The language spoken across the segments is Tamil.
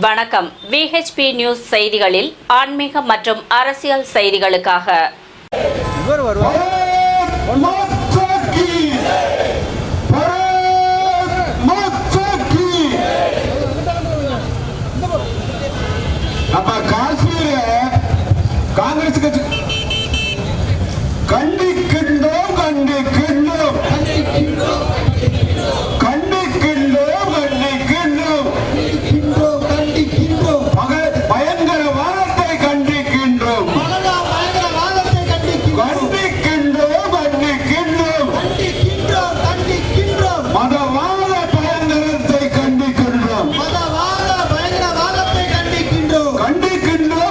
வணக்கம். VHP நியூஸ் செய்திகளில் ஆன்மீக மற்றும் அரசியல் செய்திகளுக்காக காங்கிரஸ் கட்சி கண்டிக்கின்றோம் கண்டிக்கின்றோம் கண்டிக்கின்றோம் கண்டிக்கின்றோம் கண்டிக்கின்றோம் பயங்கரவாதத்தை கண்டிக்கின்றோம் கண்டிக்கின்றோம் கண்டிக்கின்றோம் கண்டிக்கின்றோம் மதவாத பயங்கரத்தை கண்டிக்கின்றோம் கண்டிக்கின்றோம்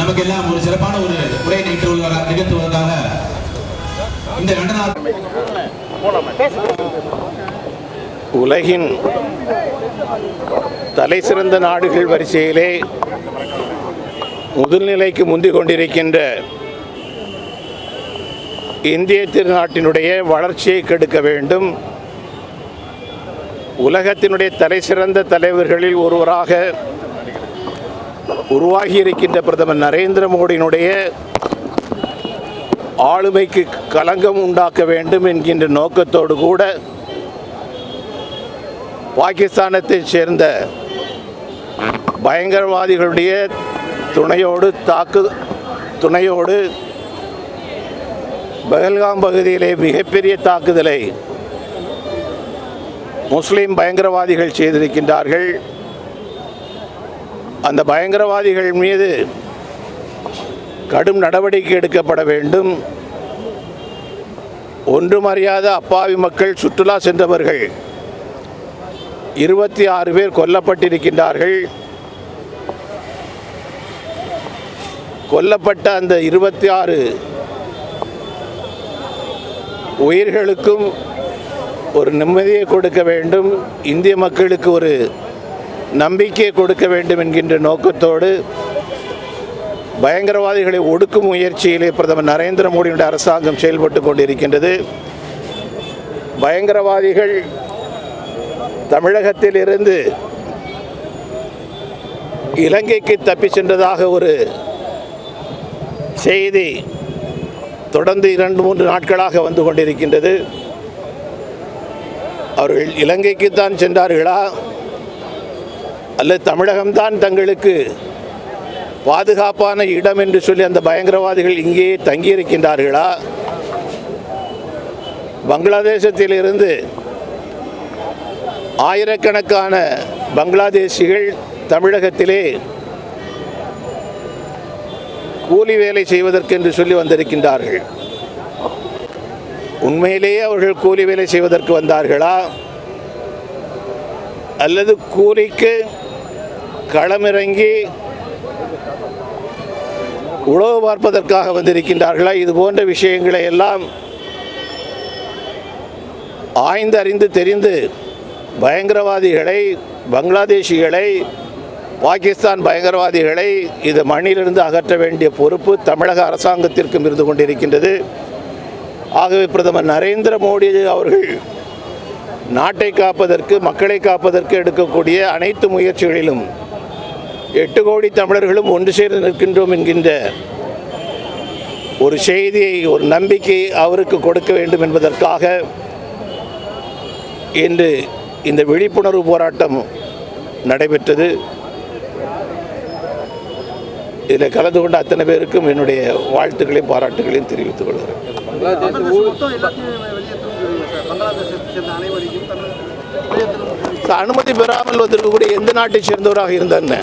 நமக்கெல்லாம் ஒரு சிறப்பான ஒரு உரை நிகழ்த்துவதற்காக இந்த உலகின் தலை சிறந்த நாடுகள் வரிசையிலே முதல்நிலைக்கு முந்திக் கொண்டிருக்கின்ற இந்திய திருநாட்டினுடைய வளர்ச்சியை கெடுக்க வேண்டும், உலகத்தினுடைய தலை சிறந்த தலைவர்களில் ஒருவராக உருவாகி இருக்கின்ற பிரதமர் நரேந்திர மோடியினுடைய ஆளுமைக்கு களங்கம் உண்டாக்க வேண்டும் என்கின்ற நோக்கத்தோடு கூட பாகிஸ்தானத்தைச் சேர்ந்த பயங்கரவாதிகளுடைய துணையோடு பஹல்காம் பகுதியிலே மிகப்பெரிய தாக்குதலை முஸ்லீம் பயங்கரவாதிகள் செய்திருக்கின்றார்கள். அந்த பயங்கரவாதிகள் மீது கடும் நடவடிக்கை எடுக்கப்பட வேண்டும். ஒன்றும் அறியாத அப்பாவி மக்கள், சுற்றுலா சென்றவர்கள் 26 பேர் கொல்லப்பட்டிருக்கின்றார்கள். கொல்லப்பட்ட அந்த 26 உயிர்களுக்கும் ஒரு நிம்மதியை கொடுக்க வேண்டும், இந்திய மக்களுக்கு ஒரு நம்பிக்கையை கொடுக்க வேண்டும் என்கின்ற நோக்கத்தோடு பயங்கரவாதிகளை ஒடுக்கும் முயற்சியிலே பிரதமர் நரேந்திர மோடியுடைய அரசாங்கம் செயல்பட்டு கொண்டிருக்கின்றது. பயங்கரவாதிகள் தமிழகத்தில் இருந்து இலங்கைக்கு தப்பி சென்றதாக ஒரு செய்தி தொடர்ந்து 2-3 நாட்களாக வந்து கொண்டிருக்கின்றது. அவர்கள் இலங்கைக்கு தான் சென்றார்களா அல்லது தமிழகம்தான் தங்களுக்கு பாதுகாப்பான இடம் என்று சொல்லி அந்த பயங்கரவாதிகள் இங்கேயே தங்கியிருக்கின்றார்களா? பங்களாதேசத்திலிருந்து ஆயிரக்கணக்கான பங்களாதேசிகள் தமிழகத்திலே கூலி வேலை செய்வதற்கென்று சொல்லி வந்திருக்கின்றார்கள். உண்மையிலேயே அவர்கள் கூலி வேலை செய்வதற்கு வந்தார்களா அல்லது கூலிக்கு களமிறங்கி உளவு பார்ப்பதற்காக வந்திருக்கின்றார்களா? இது போன்ற விஷயங்களை எல்லாம் ஆய்ந்து அறிந்து தெரிந்து பயங்கரவாதிகளை, பங்களாதேஷிகளை, பாகிஸ்தான் பயங்கரவாதிகளை இது மண்ணிலிருந்து அகற்ற வேண்டிய பொறுப்பு தமிழக அரசாங்கத்திற்கும் இருந்து கொண்டிருக்கின்றது. ஆகவே பிரதமர் நரேந்திர மோடி அவர்கள் நாட்டை காப்பதற்கு, மக்களை காப்பதற்கு எடுக்கக்கூடிய அனைத்து முயற்சிகளிலும் 8 கோடி தமிழர்களும் ஒன்று சேர்ந்து நிற்கின்றோம் என்கின்ற ஒரு செய்தியை, ஒரு நம்பிக்கை அவருக்கு கொடுக்க வேண்டும் என்பதற்காக இன்று இந்த விழிப்புணர்வு போராட்டம் நடைபெற்றது. இதில் கலந்து கொண்ட அத்தனை பேருக்கும் என்னுடைய வாழ்த்துக்களையும் பாராட்டுகளையும் தெரிவித்துக் கொள்கிறேன். அனுமதி பெறாமல் வந்திருக்கக்கூடிய எந்த நாட்டை சேர்ந்தவராக இருந்தான்னு,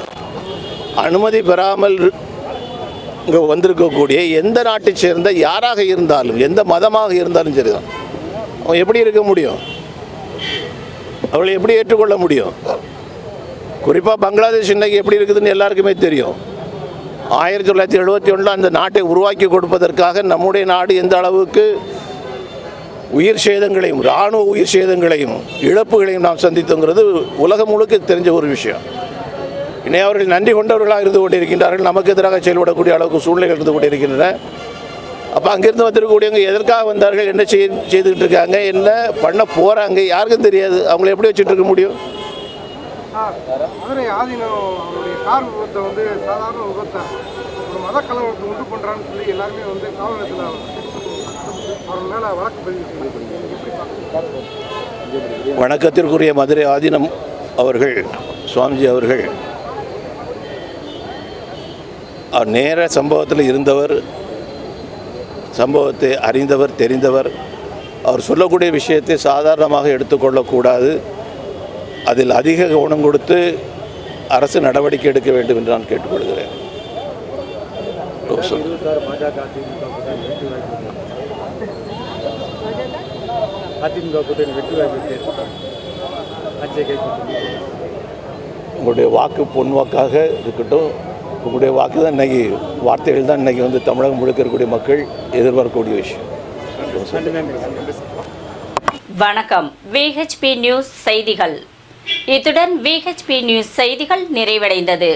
அனுமதி பெறாமல் இங்கே வந்திருக்கக்கூடிய எந்த நாட்டை சேர்ந்த யாராக இருந்தாலும், எந்த மதமாக இருந்தாலும் சரிதான், அவன் எப்படி இருக்க முடியும்? அவளை எப்படி ஏற்றுக்கொள்ள முடியும்? குறிப்பாக பங்களாதேஷ் இன்றைக்கி எப்படி இருக்குதுன்னு எல்லாருக்குமே தெரியும். 1971 அந்த நாட்டை உருவாக்கி கொடுப்பதற்காக நம்முடைய நாடு எந்த அளவுக்கு உயிர் சேதங்களையும், இராணுவ உயிர் சேதங்களையும், இழப்புகளையும் நாம் சந்தித்தோங்கிறது உலகம் முழுக்க தெரிஞ்ச ஒரு விஷயம். இனி அவர்கள் நன்றி கொண்டவர்களாக இருந்து கொண்டிருக்கின்றார்கள். நமக்கு எதிராக செயல்படக்கூடிய அளவுக்கு சூழ்நிலைகள் இருந்து கொண்டிருக்கின்றன. அப்போ அங்கேருந்து வந்திருக்கக்கூடியவங்க எதற்காக வந்தார்கள், என்ன செய்துக்கிட்டு இருக்காங்க, என்ன பண்ண போகிறாங்க, யாருக்கும் தெரியாது. அவங்கள எப்படி வச்சுட்டு இருக்க முடியும்? மதுரை ஆதீனம் அவருடைய கார் விபத்தை வந்து சாதாரண விபத்தை ஒரு மத கலவரத்தை உண்டு பண்ணுறான்னு சொல்லி எல்லாருமே வந்து காவல் நிலையத்தில் அவர் மேலே வழக்கு பதிவு செய்யப்படுது. வணக்கத்திற்குரிய மதுரை ஆதீனம் அவர்கள், சுவாமிஜி அவர்கள் நேர சம்பவத்தில் இருந்தவர், சம்பவத்தை அறிந்தவர், தெரிந்தவர். அவர் சொல்லக்கூடிய விஷயத்தை சாதாரணமாக எடுத்துக்கொள்ளக்கூடாது. அதில் அதிக கவனம் கொடுத்து அரசு நடவடிக்கை எடுக்க வேண்டும் என்று நான் கேட்டுக்கொள்கிறேன். உங்களுடைய வாக்கு பொன் வாக்காக இருக்கட்டும். உங்களுடைய வாக்கு தான் இன்றைக்கி, வார்த்தைகள் தான் இன்றைக்கி வந்து தமிழகம் முழுக்க இருக்கக்கூடிய மக்கள் எதிர்பார்க்கக்கூடிய விஷயம். வணக்கம். VHP நியூஸ் செய்திகள். இத்துடன் VHP நியூஸ் செய்திகள் நிறைவடைந்தது.